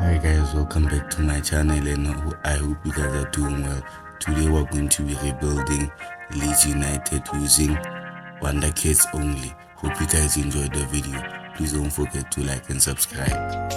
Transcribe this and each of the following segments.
Hi guys, welcome back to my channel and I hope you guys are doing well. Today we're going to be rebuilding Leeds United using WonderKids only. Hope you guys enjoyed the video. Please don't forget to like and subscribe.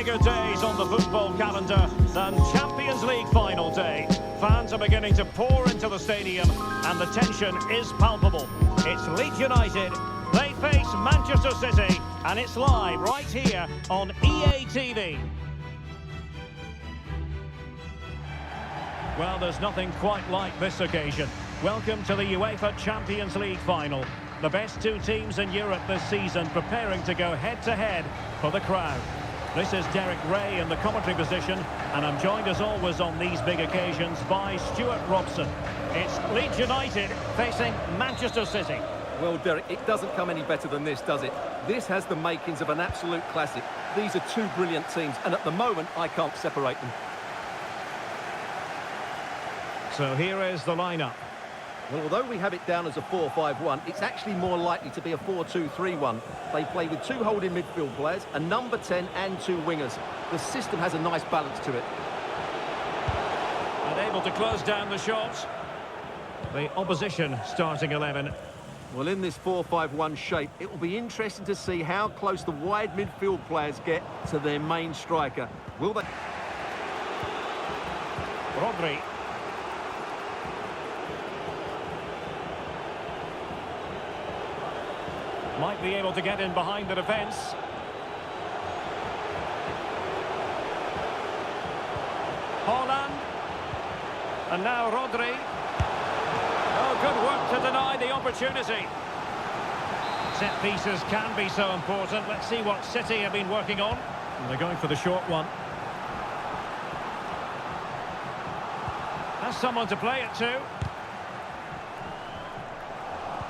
bigger days on the football calendar than Champions League final day. Fans are beginning to pour into the stadium and the tension is palpable. It's Leeds United. They face Manchester City and it's live right here on EA TV. Well, there's nothing quite like this occasion. Welcome to the UEFA Champions League final. The best two teams in Europe this season preparing to go head-to-head for the crown. This is Derek Ray in the commentary position, and I'm joined as always on these big occasions by Stuart Robson. It's Leeds United facing Manchester City. Well, Derek, it doesn't come any better than this, does it? This has the makings of an absolute classic. These are two brilliant teams, and at the moment, I can't separate them. So here is the lineup. Well, although we have it down as a 4-5-1, it's actually more likely to be a 4-2-3-1. They play with two holding midfield players, a number 10 and two wingers. The system has a nice balance to it. And able to close down the shots. The opposition starting 11. Well, in this 4-5-1 shape, it will be interesting to see how close the wide midfield players get to their main striker. Will they... Rodri. Might be able to get in behind the defence. Haaland. And now Rodri. Oh, good work to deny the opportunity. Set pieces can be so important. Let's see what City have been working on. And they're going for the short one. Has someone to play it to.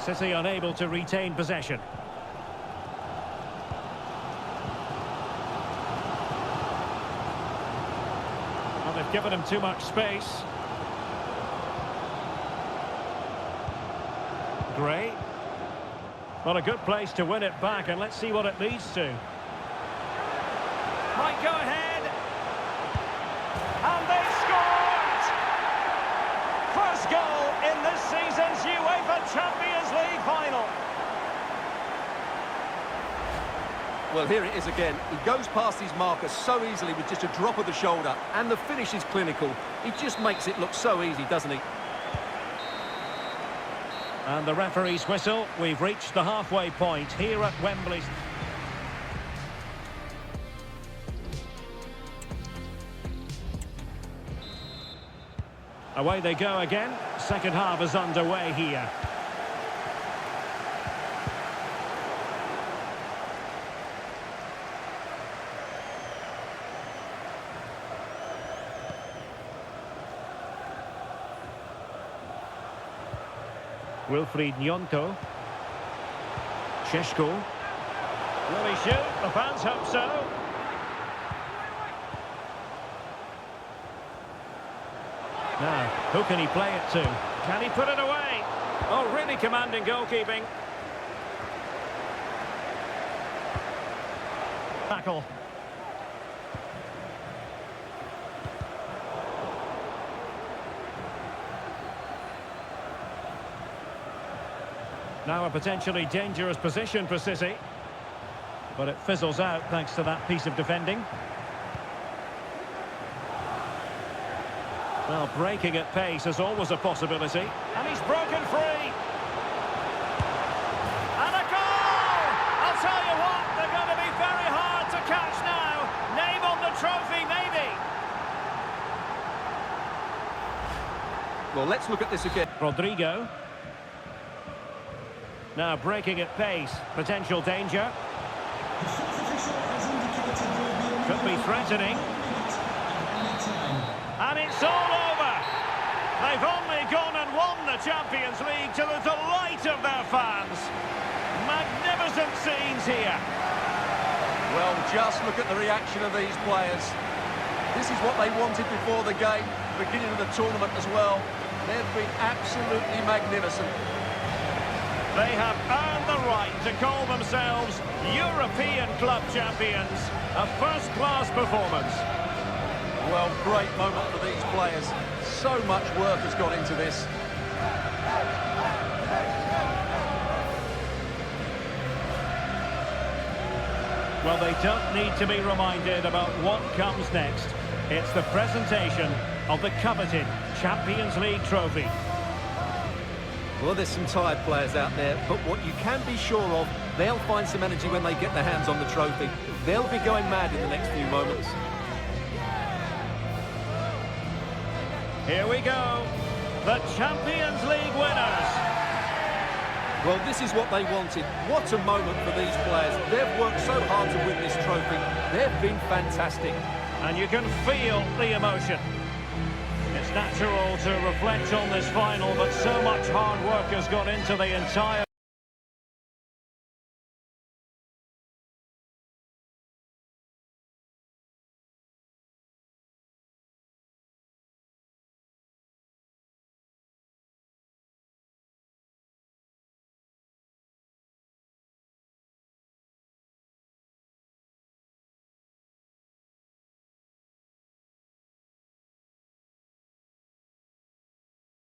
City unable to retain possession. Well, they've given him too much space. Gray. Well, a good place to win it back, and let's see what it leads to. Might go ahead. And they scored! First goal in this season's UEFA Champions League final. Well, here it is again. He goes past his marker so easily with just a drop of the shoulder, and the finish is clinical. He just makes it look so easy, doesn't he? And the referee's whistle. We've reached the halfway point here at Wembley. Away they go again. Second half is underway here. Wilfried Nyonto. Šeško. Will he shoot? The fans hope so. Now, who can he play it to? Can he put it away? Oh, really commanding goalkeeping. Tackle. Now a potentially dangerous position for City. But it fizzles out thanks to that piece of defending. Well, breaking at pace is always a possibility. And he's broken free. And a goal! I'll tell you what, they're going to be very hard to catch now. Name on the trophy, maybe. Well, let's look at this again. Rodrigo. Now breaking at pace. Potential danger. Could be threatening. And it's all over. They've only gone and won the Champions League to the delight of their fans. Magnificent scenes here. Well, just look at the reaction of these players. This is what they wanted before the game, beginning of the tournament as well. They've been absolutely magnificent. They have earned the right to call themselves European club champions. A first-class performance. Well, great moment for these players. So much work has gone into this. Well, they don't need to be reminded about what comes next. It's the presentation of the coveted Champions League trophy. Well, there's some tired players out there, but what you can be sure of, they'll find some energy when they get their hands on the trophy. They'll be going mad in the next few moments. Here we go, the Champions League winners. Well, this is what they wanted. What a moment for these players. They've worked so hard to win this trophy. They've been fantastic. And you can feel the emotion. It's natural to reflect on this final, but so much hard work has gone into the entire...